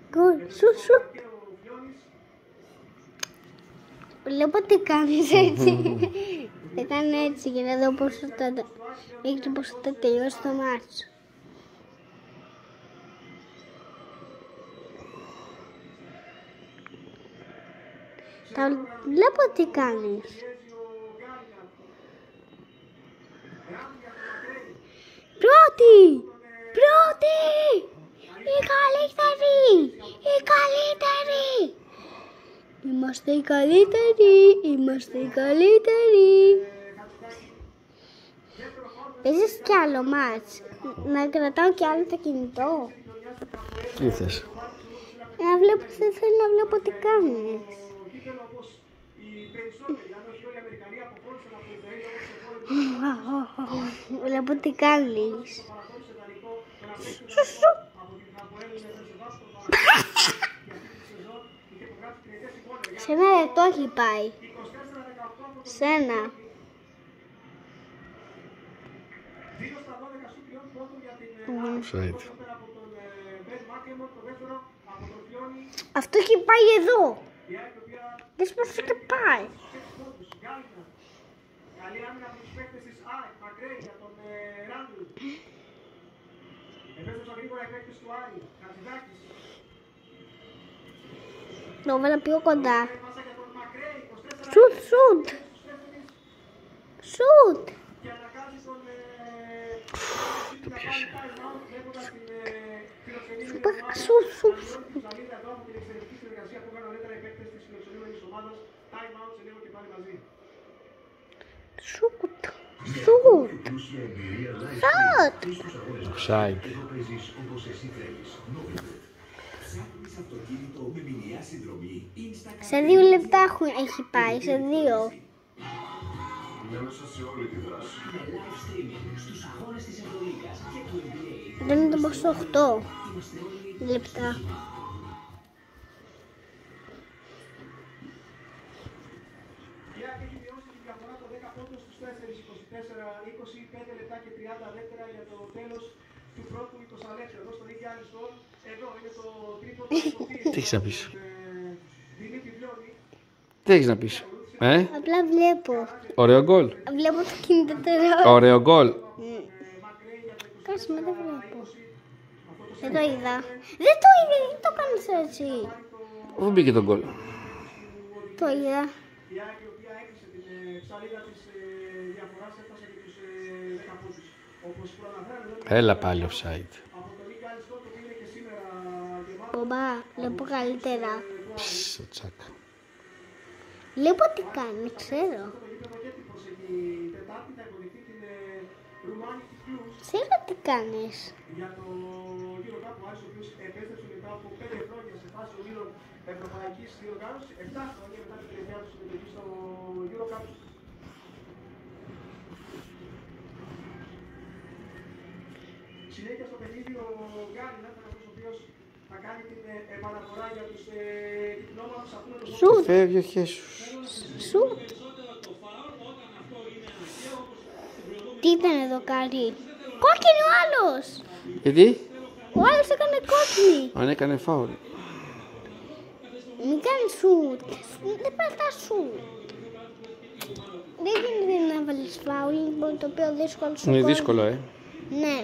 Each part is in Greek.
Γκολ. Σουτ. Βλέπω τι κάνεις έτσι. Δεν κάνει έτσι για να δω πώς θα τελειώσει το μάτσο. Βλέπω τι κάνεις. Πρώτη! Η καλύτερη! Είμαστε οι καλύτεροι! Παίζεις κι άλλο μάτς. Να κρατάω κι άλλο το κινητό. Τι θες? Δεν θέλω να βλέπω τι κάνεις. Βλέπω τι κάνεις. Σένα δεν το έχει πάει. Σένα. Offside. Αυτό έχει πάει εδώ. Δες πως έχει πάει. Καλή άμυνα από τους παίκτες της ΑΕΚ, Μακρέι για τον Ράντλ. Επέστρεψαν γρήγορα οι παίκτες του Άρη, Χατζηδάκης. Το έβαλα πιο κοντά. Σουτ. Και ανακάζει τον... Το πιάσε. Σουτ. Offside. Σε 2 λεπτά έχει πάει, σε 2. Δεν είναι το ποσό 8 λεπτά. Τι έχεις να πεις? Τι έχεις να πεις? Απλά βλέπω. Ωραίο γκολ. Βλέπω το κινητό τώρα. Ωραίο γκολ. Κάτσε με, δεν βλέπω. Δεν το είδα. Δεν το κάνεις έτσι. Πού μπήκε το γκολ? Το είδα. Έλα πάλι offside. Μπομπά, βλέπω καλύτερα. Τσάκα. Βλέπω τι κάνει, ξέρω. Ξέρω τι κάνεις. Συνέχεια στο παιχνίδι ο Γκάλινας, ο οποίος θα κάνει την επαναφορά για τους διπλώματους αυτού του Σουτ. Φεύγει ο Χέσους. Σουτ. Τι ήταν εδώ κάτι? Κόκκινη ο άλλος. Γιατί? Ο άλλος έκανε κόκκινη. Αν έκανε φάουλ. Μην κάνεις σουτ. Δεν πατάς σουτ. Δεν γίνεται να βάλεις φάουλ, το οποίο δύσκολο σου Είναι κόλλει. δύσκολο, Ναι.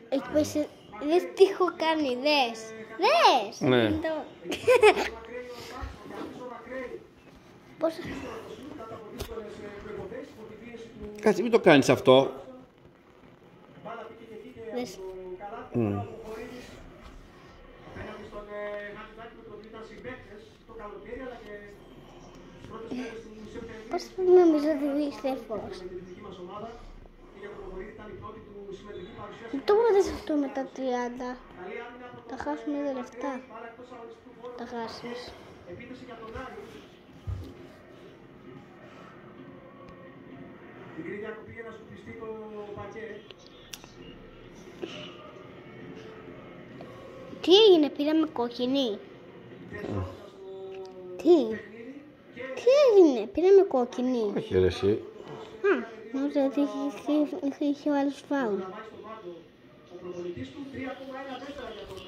Έχει πέσει. Δες τι έχω κάνει, δες. Ναι. Πώς... Κάτσε, μην το κάνεις αυτό. Δες. Πώς νομίζω ότι είσαι φως. Το βάζεις αυτό με τα 30. Τα χάσουμε τα λεφτά. Τα χάσεις. Τι έγινε, πήραμε κόκκινη. Τι έγινε, πήραμε κόκκινη. Όχι ρε εσύ. Νόμιζα ότι είχε ο άλλος φάουλ. Ο προπονητής του 3,1 μέτρα για τον